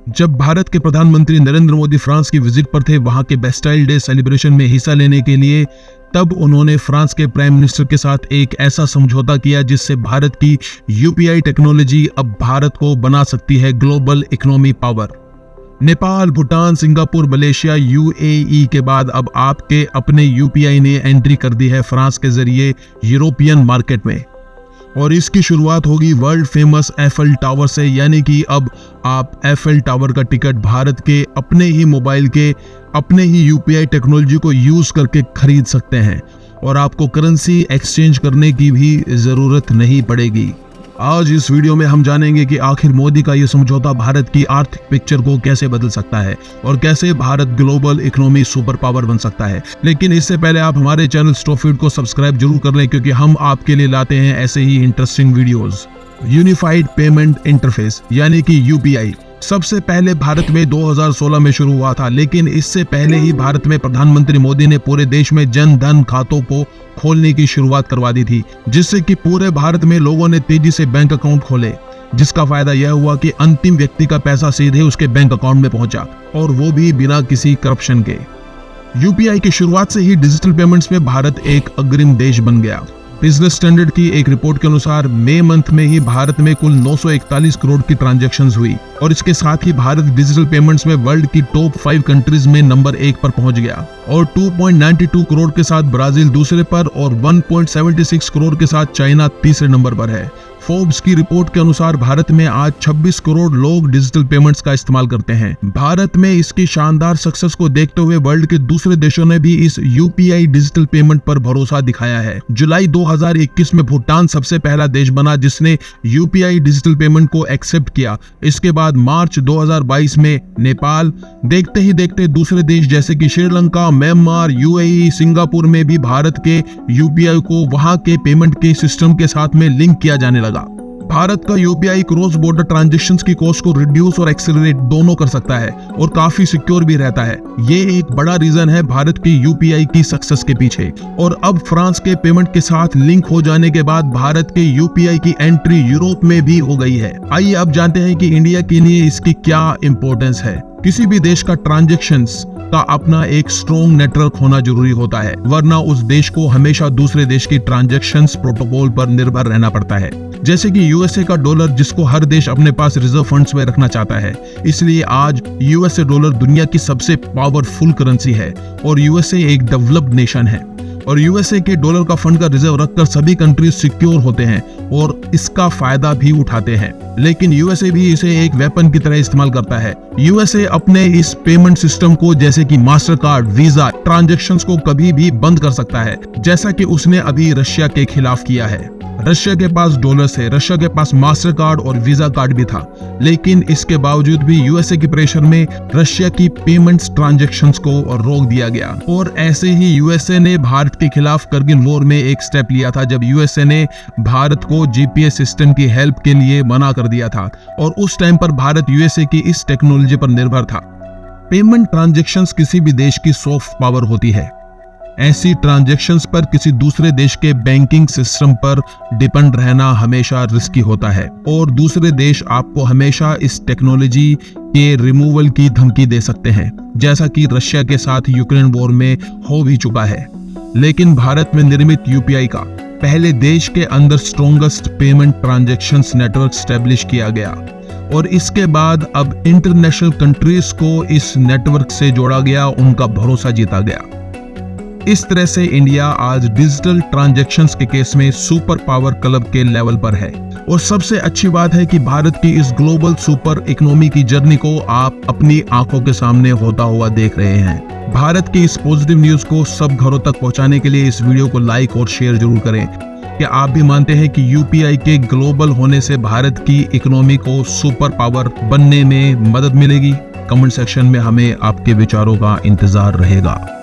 जब भारत के प्रधानमंत्री नरेंद्र मोदी फ्रांस की विजिट पर थे वहां के बेस्टाइल डे सेलिब्रेशन में हिस्सा लेने के लिए, तब उन्होंने फ्रांस के प्राइम मिनिस्टर के साथ एक ऐसा समझौता किया जिससे भारत की यूपीआई टेक्नोलॉजी अब भारत को बना सकती है global economy power. Nepal, Bhutan, Singapore, Malaysia, UAE के बाद अब आपके अपने यूपीआई ने एंट्री कर दी है फ्रांस के जरिए यूरोपियन मार्केट में, और इसकी शुरुआत होगी वर्ल्ड फेमस एफएल टावर से। यानी कि अब आप एफएल टावर का टिकट भारत के अपने ही मोबाइल के अपने ही यूपीआई टेक्नोलॉजी को यूज करके खरीद सकते हैं और आपको करेंसी एक्सचेंज करने की भी जरूरत नहीं पड़ेगी। आज इस वीडियो में हम जानेंगे कि आखिर मोदी का ये समझौता भारत की आर्थिक पिक्चर को कैसे बदल सकता है और कैसे Bharat global economy super power बन सकता है। लेकिन इससे पहले आप हमारे चैनल स्टॉकफीड को सब्सक्राइब जरूर कर लें, क्योंकि हम आपके लिए लाते हैं ऐसे ही interesting videos. Unified payment interface यानी कि यूपीआई सबसे पहले भारत में 2016 में शुरू हुआ था, लेकिन इससे पहले ही भारत में प्रधानमंत्री मोदी ने पूरे देश में जन धन खातों को खोलने की शुरुआत करवा दी थी, जिससे कि पूरे भारत में लोगों ने तेजी से बैंक अकाउंट खोले, जिसका फायदा यह हुआ कि अंतिम व्यक्ति का पैसा सीधे उसके बैंक अकाउंट में पहुंचा, और वो भी बिना किसी करप्शन के। यूपीआई की शुरुआत से ही डिजिटल पेमेंट्स में भारत एक अग्रिम देश बन गया। बिजनेस स्टैंडर्ड की एक रिपोर्ट के अनुसार मई मंथ में ही भारत में कुल 941 करोड़ की ट्रांजैक्शंस हुई, और इसके साथ ही भारत डिजिटल पेमेंट्स में वर्ल्ड की टॉप 5 कंट्रीज में नंबर 1 पर पहुंच गया, और 2.92 करोड़ के साथ ब्राजील दूसरे पर और 1.76 करोड़ के साथ चाइना तीसरे नंबर पर है। फोर्ब्स की रिपोर्ट के अनुसार भारत में आज 26 करोड़ लोग डिजिटल पेमेंट्स का इस्तेमाल करते हैं। भारत में इसकी शानदार सक्सेस को देखते हुए वर्ल्ड के दूसरे देशों ने भी इस यूपीआई डिजिटल पेमेंट पर भरोसा दिखाया है। जुलाई 2021 में भूटान सबसे पहला देश बना जिसने यूपीआई डिजिटल पेमेंट को एक्सेप्ट किया। इसके बाद मार्च 2022 में नेपाल, देखते ही देखते दूसरे देश जैसे कि श्रीलंका, म्यांमार, यूएई, सिंगापुर में भी भारत के यूपीआई को वहां के पेमेंट के सिस्टम के साथ में लिंक किया जाने लगा। भारत का यूपीआई क्रॉस बॉर्डर ट्रांजैक्शंस की कॉस्ट को रिड्यूस और एक्सेलरेट दोनों कर सकता है और काफी सिक्योर भी रहता है। ये एक बड़ा रीजन है भारत की यूपीआई की सक्सेस के पीछे। और अब फ्रांस के पेमेंट के साथ लिंक हो जाने के बाद भारत के यूपीआई की एंट्री यूरोप में भी हो गई है। आइए अब जानते हैं कि इंडिया के लिए इसकी क्या इंपॉर्टेंस है। किसी भी देश का ट्रांजैक्शंस का अपना एक स्ट्रॉन्ग नेटवर्क होना जरूरी होता है, वरना उस देश को हमेशा दूसरे देश की ट्रांजैक्शंस प्रोटोकॉल पर निर्भर रहना पड़ता है। जैसे कि यूएसए का डॉलर, जिसको हर देश अपने पास रिजर्व फंड्स में रखना चाहता है, इसलिए आज यूएसए डॉलर दुनिया की सबसे पावरफुल करेंसी है और यूएसए एक डेवलप्ड नेशन है। और यूएसए के डॉलर का फंड का रिजर्व रखकर सभी कंट्रीज सिक्योर होते हैं और इसका फायदा भी उठाते हैं। लेकिन यूएसए भी इसे एक वेपन की तरह इस्तेमाल करता है। यूएसए अपने इस पेमेंट सिस्टम को, जैसे कि मास्टर कार्ड, वीजा ट्रांजैक्शंस को कभी भी बंद कर सकता है, जैसा कि उसने अभी रशिया के खिलाफ किया है। रशिया के पास डॉलर्स है, रशिया के पास मास्टर कार्ड और वीजा कार्ड भी था, लेकिन इसके बावजूद भी यूएसए के प्रेशर में रशिया की पेमेंट्स ट्रांजैक्शंस को रोक दिया गया। और ऐसे ही यूएसए ने भारत के खिलाफ करगिल वॉर में एक स्टेप लिया था, जब यूएसए ने भारत को जीपीएस सिस्टम की हेल्प के लिए मना कर दिया था, और उस टाइम पर भारत यूएसए की इस टेक्नोलॉजी पर निर्भर था। पेमेंट ट्रांजैक्शंस किसी भी देश की सॉफ्ट पावर होती है। ऐसी ट्रांजैक्शंस पर किसी दूसरे देश के बैंकिंग सिस्टम पर डिपेंड रहना हमेशा रिस्की होता है, और दूसरे देश आपको हमेशा इस टेक्नोलॉजी के रिमूवल की धमकी दे सकते हैं, जैसा कि रशिया के साथ यूक्रेन वॉर में हो भी चुका है। लेकिन भारत में निर्मित यूपीआई का पहले देश के अंदर strongest payment transactions network establish किया गया, और इसके बाद अब इंटरनेशनल कंट्रीज को इस नेटवर्क से जोड़ा गया, उनका भरोसा जीता गया। इस तरह से इंडिया आज डिजिटल ट्रांजैक्शंस के केस में सुपर पावर क्लब के लेवल पर है। और सबसे अच्छी बात है कि भारत की इस ग्लोबल सुपर इकोनॉमी की जर्नी को आप अपनी आंखों के सामने होता हुआ देख रहे हैं। भारत की इस पॉजिटिव न्यूज को सब घरों तक पहुंचाने के लिए इस वीडियो को लाइक और शेयर जरूर करें। क्या आप भी मानते हैं कि यूपीआई के ग्लोबल होने से भारत की इकोनॉमी को सुपर पावर बनने में मदद मिलेगी? कमेंट सेक्शन में हमें आपके विचारों का इंतजार रहेगा।